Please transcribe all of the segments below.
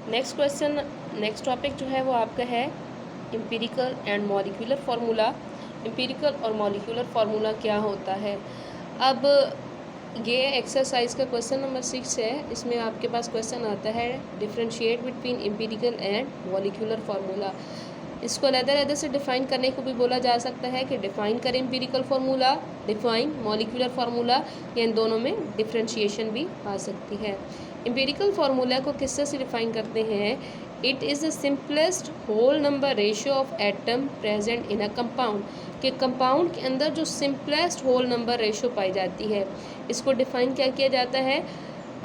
Next topic जो है वो आपका है empirical and molecular formula. Empirical और मॉलिक्यूलर फार्मूला क्या होता है। अब ये एक्सरसाइज का क्वेश्चन नंबर 6 है। इसमें आपके पास क्वेश्चन आता है differentiate between empirical and molecular formula. इसको अलग-अलग से डिफाइन करने को भी बोला जा सकता है कि डिफाइन करें empirical formula, define molecular formula, या इन दोनों में डिफरेंशिएशन भी आ सकती है। एम्पिरिकल फार्मूला को किस तरह से डिफाइन करते हैं। It is the simplest whole number ratio of atom present in a compound, कि कंपाउंड के अंदर जो सिंपलेस्ट होल नंबर रेशियो पाई जाती है, इसको डिफाइन क्या किया जाता है।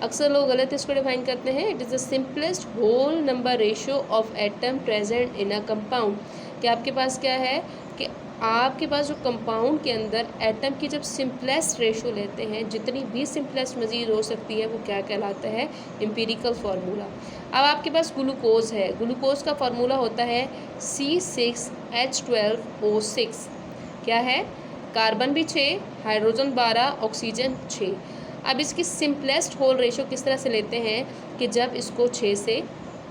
अक्सर लोग गलत इसको डिफाइन करते हैं। It is the simplest whole number ratio of atom present in a compound, कि आपके पास क्या है कि आपके पास जो कंपाउंड के अंदर एटम की जब सिंपलेस्ट रेशियो लेते हैं, जितनी भी सिंपलेस्ट मज़ीद हो सकती है, वो क्या कहलाता है, एम्पिरिकल फार्मूला। अब आपके पास ग्लूकोज है। ग्लूकोज का फार्मूला होता है C6H12O6। क्या है, कार्बन भी 6, हाइड्रोजन 12, ऑक्सीजन 6। अब इसकी सिंपलेस्ट होल रेशो किस तरह से लेते हैं कि जब इसको 6 से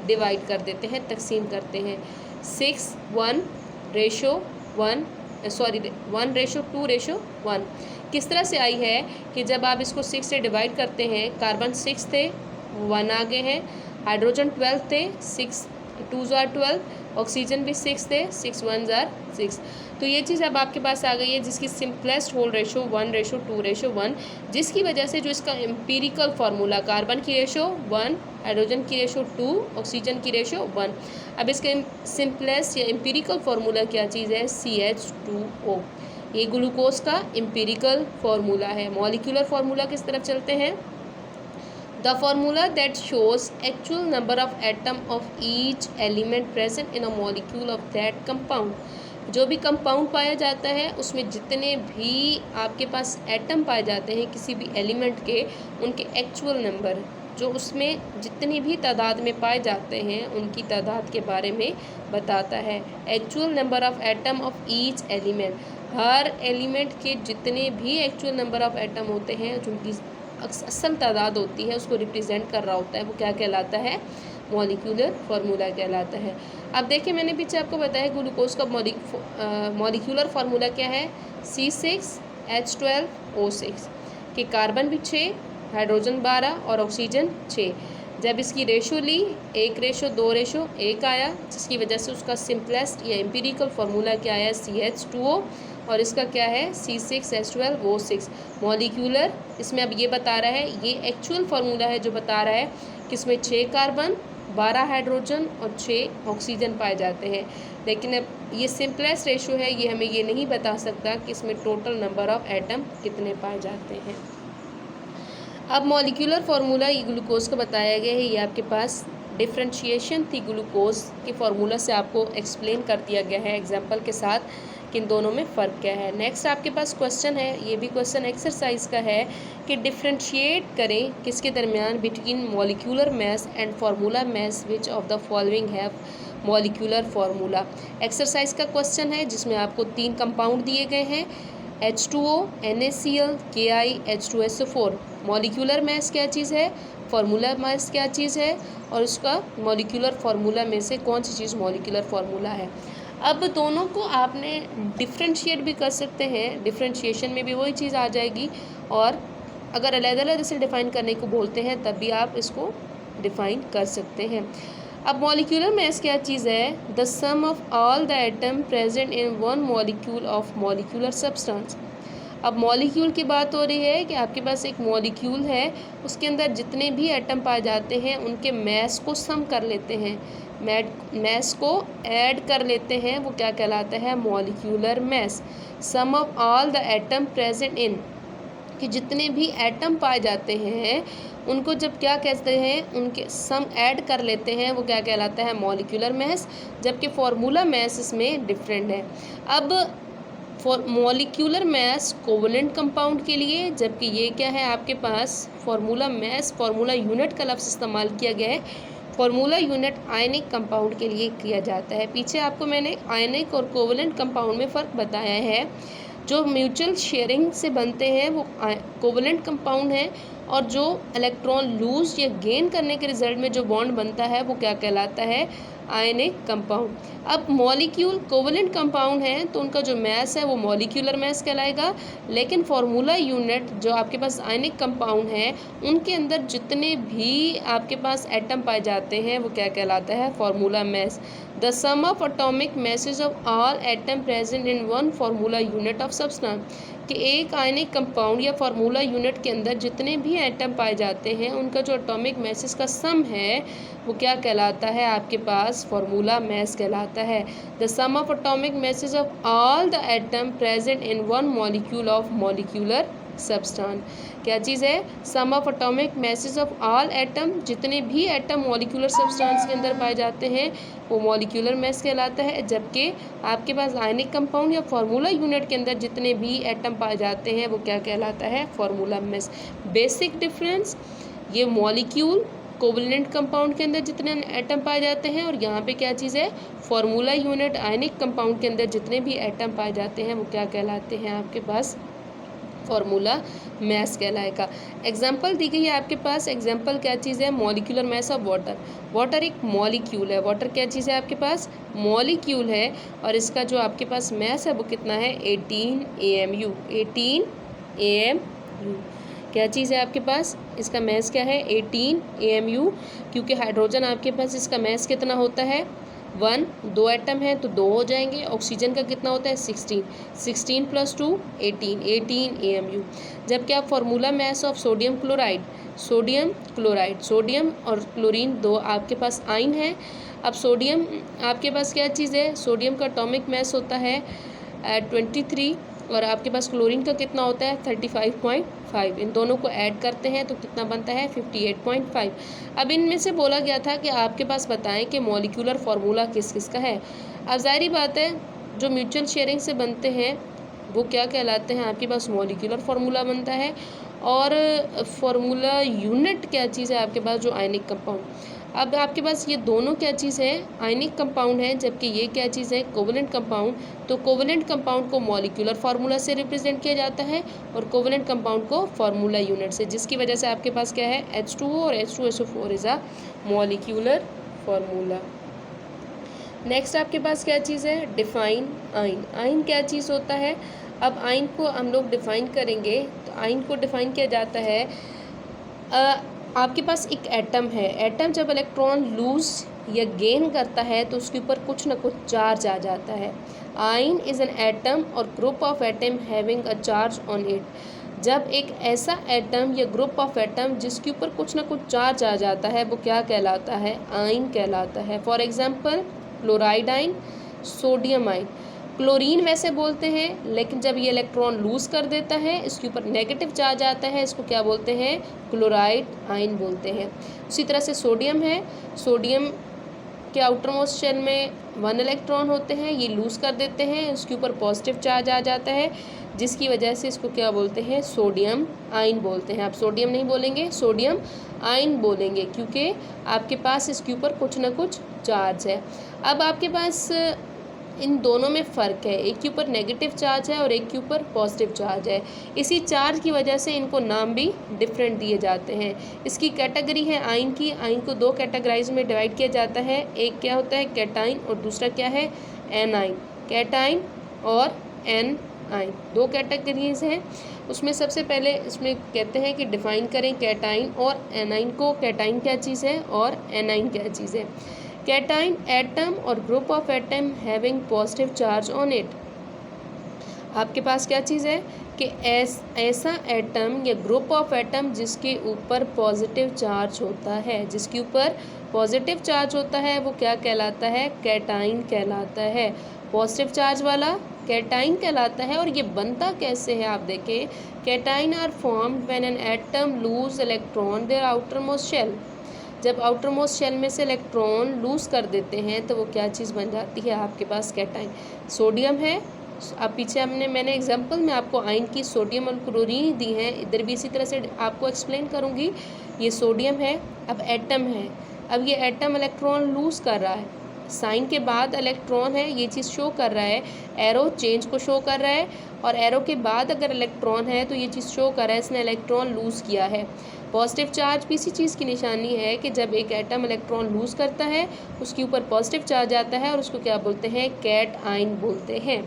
डिवाइड कर देते हैं, तकसीम करते हैं। 1:2:1। किस तरह से आई है कि जब आप इसको 6 से डिवाइड करते हैं, कार्बन 6 थे, 1 आ गए हैं, हाइड्रोजन 12 थे, 6 2 ज़ार 12, ऑक्सीजन भी 6 थे, 6 1 ज़ार 6। तो ये चीज़ अब आपके पास आ गई है जिसकी सिंपलेस्ट होल रेशो 1:2:1, जिसकी वजह से जो इसका एम्पिरिकल फार्मूला, कार्बन की रेशो 1, हाइड्रोजन की रेशो 2, ऑक्सीजन की रेशो 1। अब इसका सिंपलेस्ट या एम्पिरिकल फार्मूला क्या चीज़ है, CH2O। ये ग्लूकोज का एम्पिरिकल फार्मूला है। मॉलिक्यूलर फार्मूला किस तरफ चलते हैं। The formula that shows actual number of atom of each element present in a molecule of that compound। जो भी कंपाउंड पाया जाता है उसमें जितने भी आपके पास एटम पाए जाते हैं किसी भी एलिमेंट के, उनके एक्चुअल नंबर, जो उसमें जितनी भी तादाद में पाए जाते हैं उनकी तादाद के बारे में बताता है। Actual number of atom of each element, her element के जितने भी एक्चुअल नंबर ऑफ एटम होते हैं, जिनकी असल तादाद होती है, उसको रिप्रेजेंट कर रहा होता है, वो क्या कहलाता है, मॉलिक्यूलर फार्मूला कहलाता है। अब देखिए, मैंने पीछे आपको बताया ग्लूकोज का मॉलिक्यूलर फार्मूला क्या है, C6H12O6, कि कार्बन भी 6, हाइड्रोजन 12 और ऑक्सीजन 6। जब इसकी रेशो ली, 1:2:1 आया, जिसकी वजह से उसका सिंपलेस्ट या एम्पिरिकल फार्मूला क्या आया, CH2O, और इसका क्या है, C6H12O6। मॉलिक्यूलर, इसमें अब ये बता रहा है, ये एक्चुअल फार्मूला है जो बता रहा है कि इसमें 6 कार्बन, 12 हाइड्रोजन और 6 ऑक्सीजन पाए जाते हैं। लेकिन अब ये सिंपलेस्ट रेशो है, ये हमें ये नहीं बता सकता कि इसमें टोटल नंबर ऑफ एटम कितने पाए जाते हैं। अब मॉलिक्यूलर फार्मूला ये ग्लूकोज का बताया गया है। ये आपके पास डिफ्रेंशिएशन थी ग्लूकोज के फार्मूला से, आपको एक्सप्लेन कर दिया गया है एग्जाम्पल के साथ कि इन दोनों में फ़र्क क्या है। नेक्स्ट आपके पास क्वेश्चन है, ये भी क्वेश्चन एक्सरसाइज का है कि डिफ्रेंशिएट करें किसके दरमियान, between molecular mass and formula mass, which of the following have molecular formula. Exercise का क्वेश्चन है जिसमें आपको 3 कंपाउंड दिए गए हैं, H2O, NaCl, Ki, H2SO4। Molecular mass क्या चीज़ है, फार्मूला मास क्या चीज़ है, और उसका मॉलिक्यूलर फार्मूला में से कौन सी चीज़ मॉलिक्यूलर फार्मूला है। अब दोनों को आपने डिफ्रेंशिएट भी कर सकते हैं, डिफ्रेंशिएशन में भी वही चीज़ आ जाएगी, और अगर अलग-अलग इसे डिफ़ाइन करने को बोलते हैं तब भी आप इसको डिफ़ाइन कर सकते हैं। अब मॉलिक्यूलर मास क्या चीज़ है, the sum of all the atom present in one molecule of molecular substance. अब मॉलिक्यूल की बात हो रही है कि आपके पास एक मॉलिक्यूल है, उसके अंदर जितने भी एटम पाए जाते हैं उनके मास को सम कर लेते हैं, मास को ऐड कर लेते हैं, वो क्या कहलाता है, molecular mass. Sum of all the atom present in, कि जितने भी एटम पाए जाते हैं उनको जब क्या कहते हैं, उनके सम ऐड कर लेते हैं, वो क्या कहलाता है, मॉलिक्यूलर मास। जबकि फार्मूला मास इसमें डिफरेंट है। अब मॉलिक्यूलर मास कोवलेंट कंपाउंड के लिए, जबकि ये क्या है आपके पास फार्मूला मास, फार्मूला यूनिट का लफ्ज़ इस्तेमाल किया गया है, फार्मूला यूनिट आयनिक कंपाउंड के लिए किया जाता है। पीछे आपको मैंने आयनिक और कोवलेंट कंपाउंड में फ़र्क बताया है। जो म्यूचुअल शेयरिंग से बनते हैं वो कोवलेंट कंपाउंड हैं, और जो इलेक्ट्रॉन लूज या गेन करने के रिजल्ट में जो बॉन्ड बनता है वो क्या कहलाता है, आयनिक कंपाउंड। अब मॉलिक्यूल कोवेलेंट कंपाउंड है तो उनका जो मैस है वो मॉलिक्यूलर मैस कहलाएगा, लेकिन फार्मूला यूनिट जो आपके पास आयनिक कंपाउंड है उनके अंदर जितने भी आपके पास एटम पाए जाते हैं वो क्या कहलाता है, formula mass. The sum of atomic masses of all atom present in one formula unit of substance, कि एक आयनिक कंपाउंड या फार्मूला यूनिट के अंदर जितने भी एटम पाए जाते हैं उनका जो एटॉमिक मैसेज का सम है वो क्या कहलाता है, आपके पास फार्मूला मैस कहलाता है। The sum of atomic masses of all the atom present in one molecule of molecular substance, क्या चीज़ है, sum of atomic masses of all atom, जितने भी एटम मॉलिक्यूलर सब्सटेंस के अंदर पाए जाते हैं वो मॉलिक्यूलर मैस कहलाता है, जबकि आपके पास आयनिक कंपाउंड या फार्मूला यूनिट के अंदर जितने भी एटम पाए जाते हैं वो क्या कहलाता है, फार्मूला मैस। बेसिक डिफरेंस, ये मॉलिक्यूल कोवेलेंट कंपाउंड के अंदर जितने एटम पाए जाते हैं और यहाँ पे क्या चीज़ है, फार्मूला यूनिट आयनिक कंपाउंड के अंदर जितने भी एटम पाए जाते हैं वो क्या कहलाते हैं, आपके पास फार्मूला मैस कहलाएगा। एग्जाम्पल दी गई है आपके पास, एग्जाम्पल क्या चीज़ है, molecular mass of water. Water एक मॉलिक्यूल है, वाटर क्या चीज़ है आपके पास, मॉलिक्यूल है, और इसका जो आपके पास मैस है वो कितना है, 18 AMU। 18 AMU क्या चीज़ है आपके पास, इसका मैस क्या है, 18 AMU, क्योंकि हाइड्रोजन आपके पास इसका मैस कितना होता है, 1, 2 एटम है तो 2 हो जाएंगे। ऑक्सीजन का कितना होता है, 16, 16 + 2 18, 18 AMU। जबकि आप formula mass of sodium chloride, sodium chloride, sodium और क्लोरीन दो आपके पास आयन है। अब सोडियम आपके पास क्या चीज़ है, सोडियम का एटॉमिक मैस होता है 23, और आपके पास क्लोरीन का कितना होता है 35.5। इन दोनों को ऐड करते हैं तो कितना बनता है 58.5। अब इनमें से बोला गया था कि आपके पास बताएं कि मॉलिक्यूलर फार्मूला किस किस का है। अब जाहिर बात है जो म्यूचुअल शेयरिंग से बनते हैं वो क्या कहलाते हैं, आपके पास मॉलिक्यूलर फार्मूला बनता है, और फार्मूला यूनिट क्या चीज़ है आपके पास, जो आयनिक कंपाउंड। अब आपके पास ये दोनों क्या चीज़ है, आयनिक कंपाउंड है, जबकि ये क्या चीज़ है, कोवेलेंट कंपाउंड। तो कोवेलेंट कंपाउंड को मॉलिक्यूलर फार्मूला से रिप्रेजेंट किया जाता है और कोवेलेंट कंपाउंड को फार्मूला यूनिट से, जिसकी वजह से आपके पास क्या है, H2O और H2SO4 is a molecular formula. Next आपके पास क्या चीज़ है, डिफाइन आयन। आयन क्या चीज़ होता है, अब आयन को हम लोग डिफाइन करेंगे। तो आयन को डिफाइन किया जाता है, आपके पास एक एटम है, एटम जब इलेक्ट्रॉन लूज या गेन करता है तो उसके ऊपर कुछ ना कुछ चार्ज आ जाता है। आयन इज़ एन एटम और group of atom having a charge on it. जब एक ऐसा एटम या ग्रुप ऑफ एटम जिसके ऊपर कुछ ना कुछ चार्ज आ जाता है वो क्या कहलाता है, आयन कहलाता है। For example chloride ion, sodium ion. Chlorine वैसे बोलते हैं, लेकिन जब ये इलेक्ट्रॉन लूज कर देता है इसके ऊपर नेगेटिव चार्ज आता है, इसको क्या बोलते हैं, क्लोराइड आयन बोलते हैं। उसी तरह से सोडियम है, सोडियम के आउटर मोस्ट शेल में 1 इलेक्ट्रॉन होते हैं, ये लूज कर देते हैं, उसके ऊपर पॉजिटिव चार्ज आ जाता है, जिसकी वजह से इसको क्या बोलते हैं, सोडियम आयन बोलते हैं। आप सोडियम नहीं बोलेंगे, सोडियम आयन बोलेंगे, क्योंकि आपके पास इसके ऊपर कुछ ना कुछ चार्ज है। अब आपके पास इन दोनों में फ़र्क है, एक के ऊपर नेगेटिव चार्ज है और एक के ऊपर पॉजिटिव चार्ज है। इसी चार्ज की वजह से इनको नाम भी डिफरेंट दिए जाते हैं। इसकी कैटेगरी है आयन की। आयन को 2 कैटेगराइज में डिवाइड किया जाता है, एक क्या होता है कैटाइन और दूसरा क्या है एनाइन। कैटाइन और एनाइन 2 कैटेगरीज हैं। उसमें सबसे पहले इसमें कहते हैं कि डिफ़ाइन करें कैटाइन और एनाइन को। कैटाइन क्या चीज़ है और एनाइन क्या चीज़ है। कैटाइन एटम और group of atom having positive charge on it. आपके पास क्या चीज़ है कि ऐसा एटम या ग्रुप ऑफ एटम जिसके ऊपर पॉजिटिव चार्ज होता है, जिसके ऊपर पॉजिटिव चार्ज होता है वो क्या कहलाता है, कैटाइन कहलाता है। पॉजिटिव चार्ज वाला कैटाइन कहलाता है। और ये बनता कैसे है, आप देखें, cation are formed when an atom lose electron their outermost shell. जब आउटर मोस्ट शेल में से इलेक्ट्रॉन लूज कर देते हैं तो वो क्या चीज़ बन जाती है, आपके पास कैटाइन। सोडियम है, अब पीछे मैंने एग्जांपल में आपको आयन की सोडियम और क्लोरीन दी हैं, इधर भी इसी तरह से आपको एक्सप्लेन करूँगी। ये सोडियम है, अब एटम है, अब ये एटम इलेक्ट्रॉन लूज कर रहा है, साइन के बाद इलेक्ट्रॉन है, ये चीज़ शो कर रहा है, एरो चेंज को शो कर रहा है, और एरो के बाद अगर इलेक्ट्रॉन है तो ये चीज़ शो कर रहा है इसने इलेक्ट्रॉन लूज़ किया है। पॉजिटिव चार्ज भी इसी चीज़ की निशानी है कि जब एक एटम इलेक्ट्रॉन लूज़ करता है उसके ऊपर पॉजिटिव चार्ज आता है और उसको क्या बोलते हैं, कैट आइन बोलते हैं।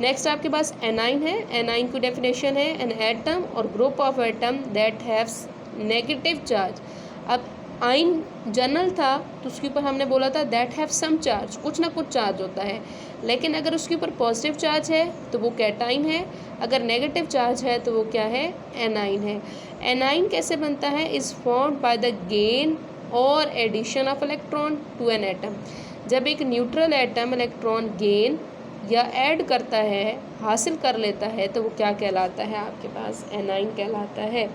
नेक्स्ट आपके पास एनाइन है। एनाइन की डेफिनेशन है एन एटम और group of atom that haves negative charge. अब आइन जनरल था तो उसके ऊपर हमने बोला था दैट हैव सम चार्ज, कुछ ना कुछ चार्ज होता है, लेकिन अगर उसके ऊपर पॉजिटिव चार्ज है तो वो कैटाइन है, अगर नेगेटिव चार्ज है तो वो क्या है, एनाइन है। एनाइन कैसे बनता है, is formed by the gain और addition of electron to an atom. जब एक न्यूट्रल एटम इलेक्ट्रॉन गेन या ऐड करता है, हासिल कर लेता है, तो वो क्या कहलाता है, आपके पास एनाइन कहलाता है।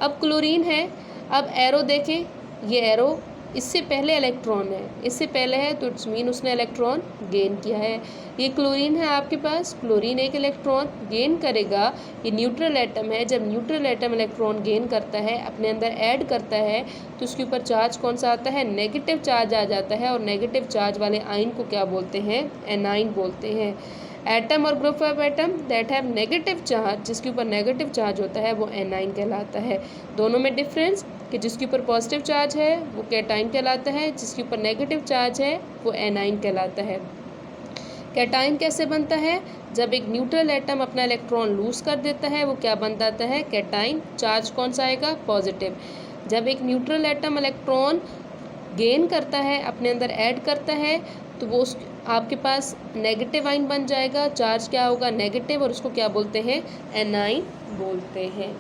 अब क्लोरीन है। अब एरो देखें, ये एरो इससे पहले इलेक्ट्रॉन है, इससे पहले है तो इट्स मीन उसने इलेक्ट्रॉन गेन किया है। ये क्लोरीन है आपके पास, क्लोरीन एक इलेक्ट्रॉन गेन करेगा। ये न्यूट्रल एटम है, जब न्यूट्रल एटम इलेक्ट्रॉन गेन करता है, अपने अंदर ऐड करता है, तो उसके ऊपर चार्ज कौन सा आता है, नेगेटिव चार्ज आ जाता है, और नेगेटिव चार्ज वाले आयन को क्या बोलते हैं, एनाइन बोलते हैं। एटम और group of atom that have negative charge, जिसके ऊपर नेगेटिव चार्ज होता है वो एनाइन कहलाता है। दोनों में डिफरेंस कि जिसके ऊपर पॉजिटिव चार्ज है वो कैटाइन कहलाता है, जिसके ऊपर नेगेटिव चार्ज है वो एनाइन कहलाता है। कैटाइन कैसे बनता है, जब एक न्यूट्रल एटम अपना इलेक्ट्रॉन लूज कर देता है वो क्या बन जाता है, कैटाइन। चार्ज कौन सा आएगा, पॉजिटिव। जब एक न्यूट्रल एटम इलेक्ट्रॉन गेन करता है, अपने अंदर ऐड करता है, तो वो उस आपके पास नेगेटिव आइन बन जाएगा, चार्ज क्या होगा, नेगेटिव, और उसको क्या बोलते हैं, एनाइन बोलते हैं।